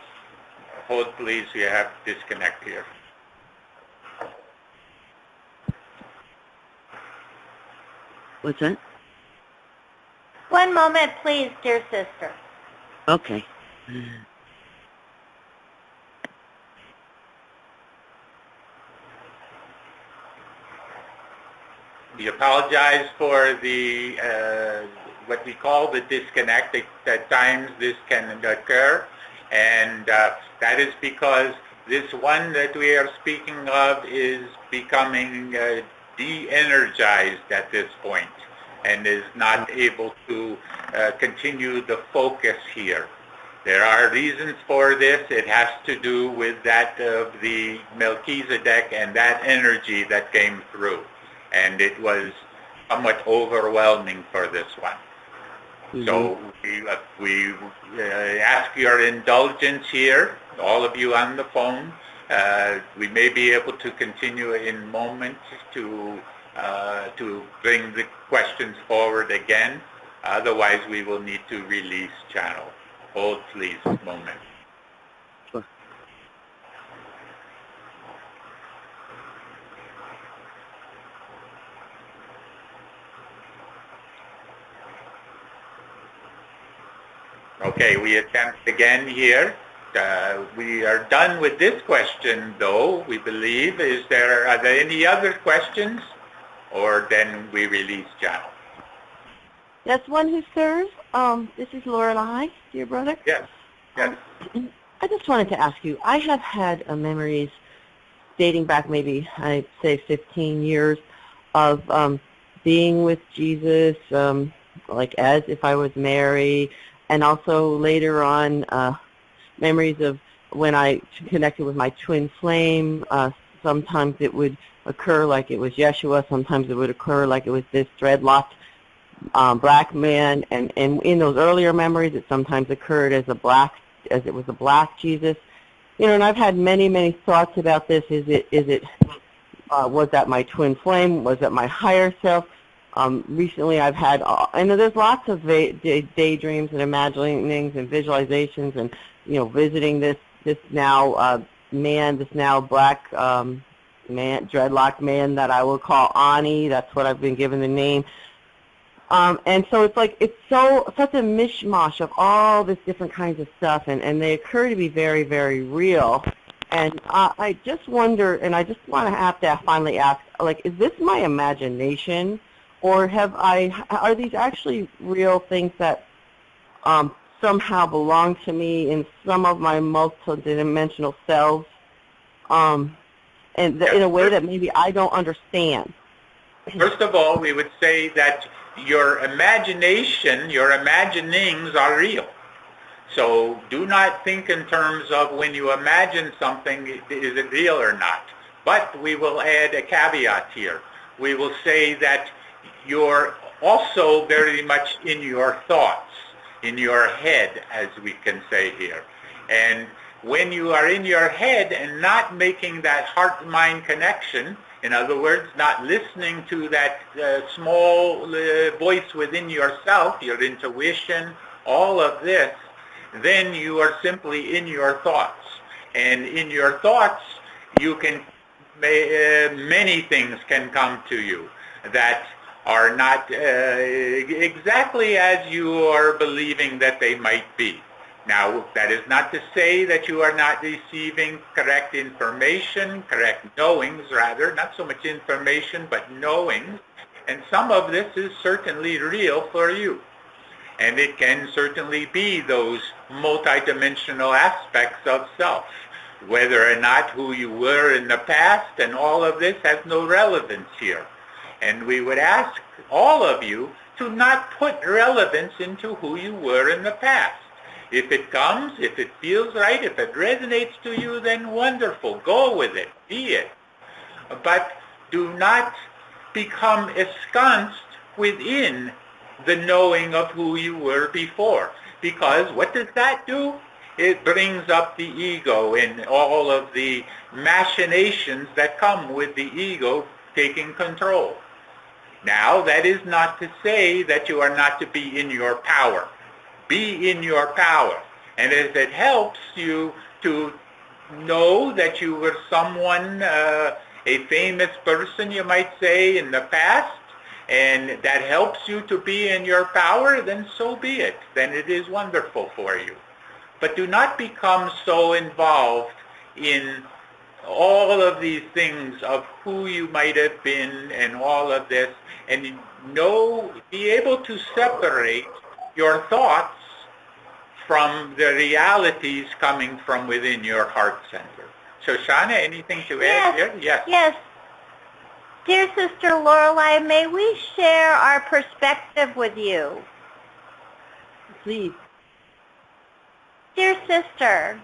Hold, please. You have to disconnect here. What's that? One moment, please, dear sister. Okay. We apologize for the what we call the disconnect. At times this can occur, and that is because this one that we are speaking of is becoming de-energized at this point and is not able to continue the focus here. There are reasons for this. It has to do with that of the Melchizedek and that energy that came through. And it was somewhat overwhelming for this one. So we ask your indulgence here, all of you on the phone. We may be able to continue in moments to bring the questions forward again. Otherwise, we will need to release channel. Hold, please, a moment. Sure. Okay, we attempt again here. We are done with this question, though, we believe. Are there any other questions? Or then we release channel. That's one who serves. This is Lorelei, dear brother. Yes. Yes. I just wanted to ask you, I have had memories dating back maybe, I'd say 15 years of being with Jesus, like as if I was Mary, and also later on memories of when I connected with my twin flame. Sometimes it would occur like it was Yeshua. Sometimes it would occur like it was this dreadlocked black man. And in those earlier memories, it sometimes occurred as it was a black Jesus. You know, and I've had many thoughts about this. Was that my twin flame? Was that my higher self? Recently I've had, and there's lots of daydreams and imaginings and visualizations, and, you know, visiting this now man, this now black man, dreadlocked man that I will call Ani. That's what I've been given the name. And so it's like it's such a mishmash of all this different kinds of stuff, and they occur to be very, very real. And I just wonder, and I just want to have to finally ask, like, is this my imagination, or are these actually real things that somehow belong to me in some of my multidimensional selves, and in a way that maybe I don't understand? First of all, we would say that your imagination, your imaginings are real. So do not think in terms of when you imagine something, is it real or not? But we will add a caveat here. We will say that you're also very much in your thoughts, in your head, as we can say here. And when you are in your head and not making that heart-mind connection, in other words, not listening to that small voice within yourself, your intuition, all of this, then you are simply in your thoughts. And in your thoughts, you can, many things can come to you that are not exactly as you are believing that they might be. Now, that is not to say that you are not receiving correct information, correct knowings rather, not so much information, but knowings. And some of this is certainly real for you. And it can certainly be those multidimensional aspects of self. Whether or not who you were in the past and all of this has no relevance here. And we would ask all of you to not put relevance into who you were in the past. If it comes, if it feels right, if it resonates to you, then wonderful. Go with it. Be it. But do not become ensconced within the knowing of who you were before. Because what does that do? It brings up the ego and all of the machinations that come with the ego taking control. Now, that is not to say that you are not to be in your power. Be in your power. And as it helps you to know that you were someone, a famous person, you might say, in the past, and that helps you to be in your power, then so be it. Then it is wonderful for you. But do not become so involved in all of these things of who you might have been and all of this, and be able to separate your thoughts from the realities coming from within your heart center. Shoshana, anything to add here? Yes. Yes. Dear Sister Lorelei, may we share our perspective with you? Please. Dear Sister,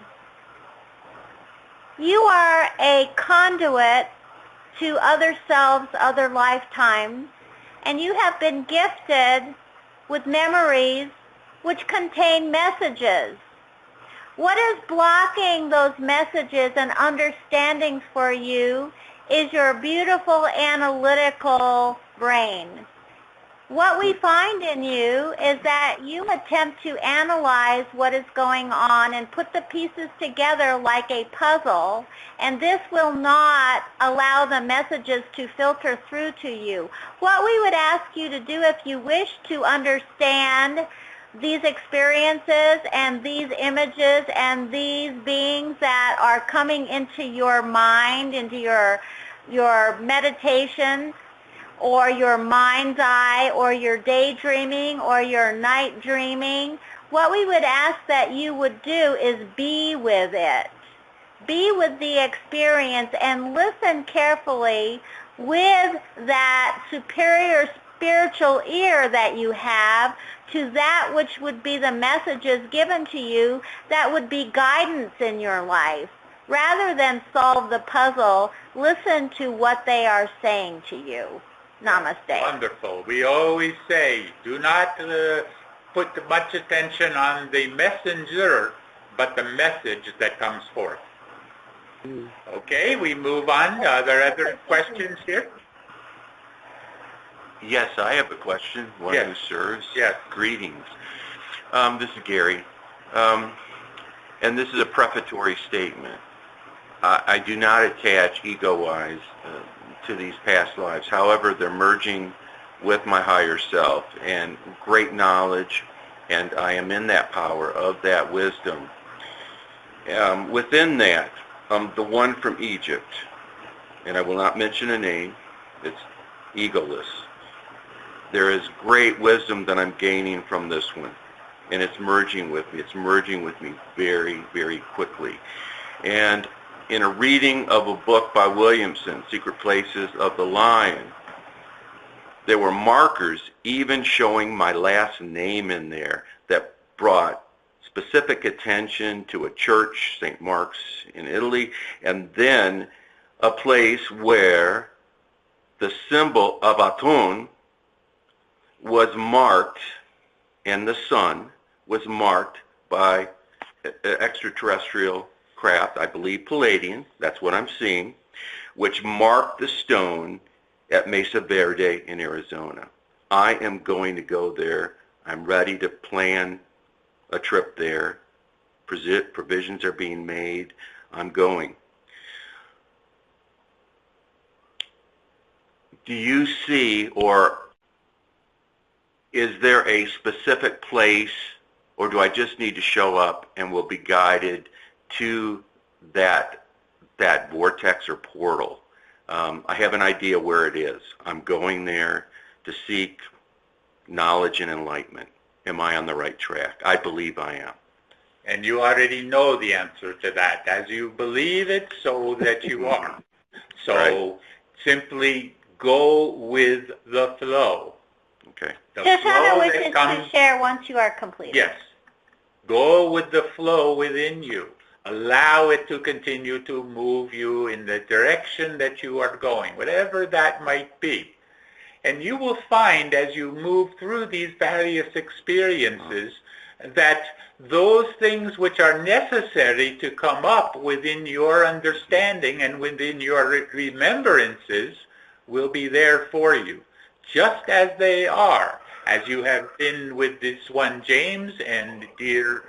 you are a conduit to other selves, other lifetimes, and you have been gifted with memories which contain messages. What is blocking those messages and understandings for you is your beautiful analytical brain. What we find in you is that you attempt to analyze what is going on and put the pieces together like a puzzle, and this will not allow the messages to filter through to you. What we would ask you to do if you wish to understand these experiences and these images and these beings that are coming into your mind, into your meditations, or your mind's eye, or your daydreaming, or your night dreaming, what we would ask that you would do is be with it. Be with the experience and listen carefully with that superior spiritual ear that you have to that which would be the messages given to you that would be guidance in your life. Rather than solve the puzzle, listen to what they are saying to you. Namaste. Wonderful. We always say, do not put much attention on the messenger, but the message that comes forth. Okay, we move on. Are there other questions here? Yes, I have a question. One who serves. Yes. Greetings. This is Gary. And this is a prefatory statement. I do not attach ego-wise to these past lives. However, they're merging with my higher self and great knowledge, and I am in that power of that wisdom. Within that, the one from Egypt, and I will not mention a name, it's egoless. There is great wisdom that I'm gaining from this one, and it's merging with me. It's merging with me very, very quickly. And in a reading of a book by Williamson, Secret Places of the Lion, there were markers even showing my last name in there that brought specific attention to a church, St. Mark's in Italy, and then a place where the symbol of Atum was marked, and the sun was marked by extraterrestrial craft, I believe Palladian, that's what I'm seeing, which marked the stone at Mesa Verde in Arizona. I am going to go there. I'm ready to plan a trip there. Provisions are being made. I'm going. Do you see, or is there a specific place, or do I just need to show up and will be guided to that vortex or portal? I have an idea where it is. I'm going there to seek knowledge and enlightenment. Am I on the right track? I believe I am. And you already know the answer to that. As you believe it, so that you are. So Right. simply go with the flow. Okay. The Shoshana flow wishes that comes, to share once you are completed. yes. Go with the flow within you. Allow it to continue to move you in the direction that you are going, whatever that might be. And you will find as you move through these various experiences that those things which are necessary to come up within your understanding and within your remembrances will be there for you, just as they are, as you have been with this one James and dear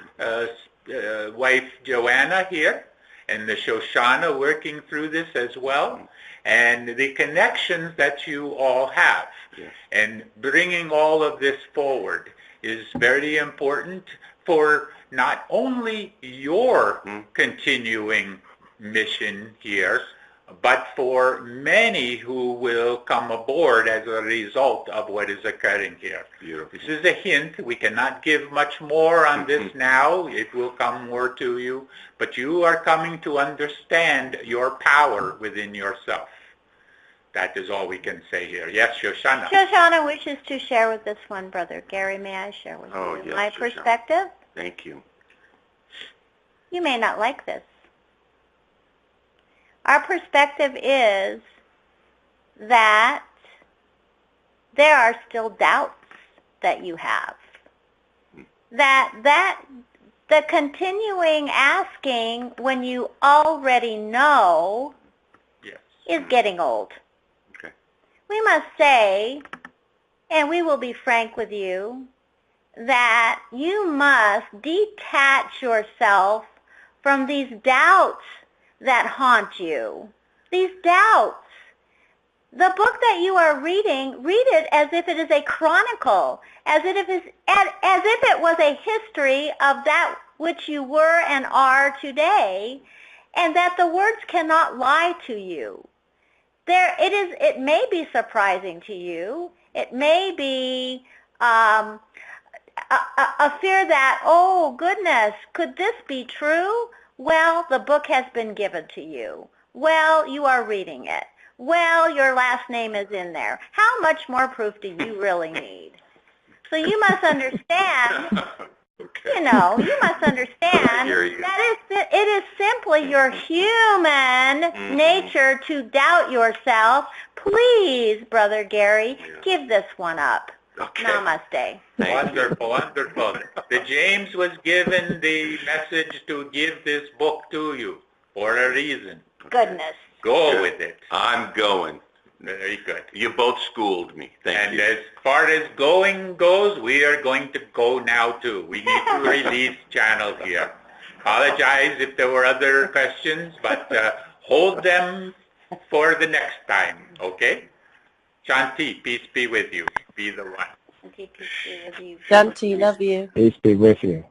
wife Joanna here, and the Shoshana working through this as well, and the connections that you all have. Yes. And bringing all of this forward is very important for not only your continuing mission here, but for many who will come aboard as a result of what is occurring here. Beautiful. This is a hint. We cannot give much more on this now. It will come more to you. But you are coming to understand your power within yourself. That is all we can say here. Yes, Shoshana. Shoshana wishes to share with this one, Brother Gary. May I share with Oh, you yes, my Shoshana. perspective? Thank you. You may not like this. Our perspective is that there are still doubts that you have. That the continuing asking when you already know Yes. is getting old. Okay. We must say, and we will be frank with you, that you must detach yourself from these doubts that haunt you. These doubts. The book that you are reading, read it as if it is a chronicle, as if it was a history of that which you were and are today, and that the words cannot lie to you. It may be surprising to you. It may be a fear that, oh goodness, could this be true? Well, the book has been given to you. Well, you are reading it. Well, your last name is in there. How much more proof do you really need? So you must understand, Okay. you must understand I hear you. that it is simply your human nature to doubt yourself. Please, Brother Gary, give this one up. Okay. Namaste. Thank you. Wonderful, wonderful. The James was given the message to give this book to you for a reason. Goodness. Go Good. with it. I'm going. Very good. You both schooled me. Thank And you. as far as going goes, we are going to go now too. We need to release channels here. Apologize if there were other questions, but hold them for the next time, okay? Shanti, peace be with you. be the one. Okay, peace be with you. Dante, love you. Peace be with you.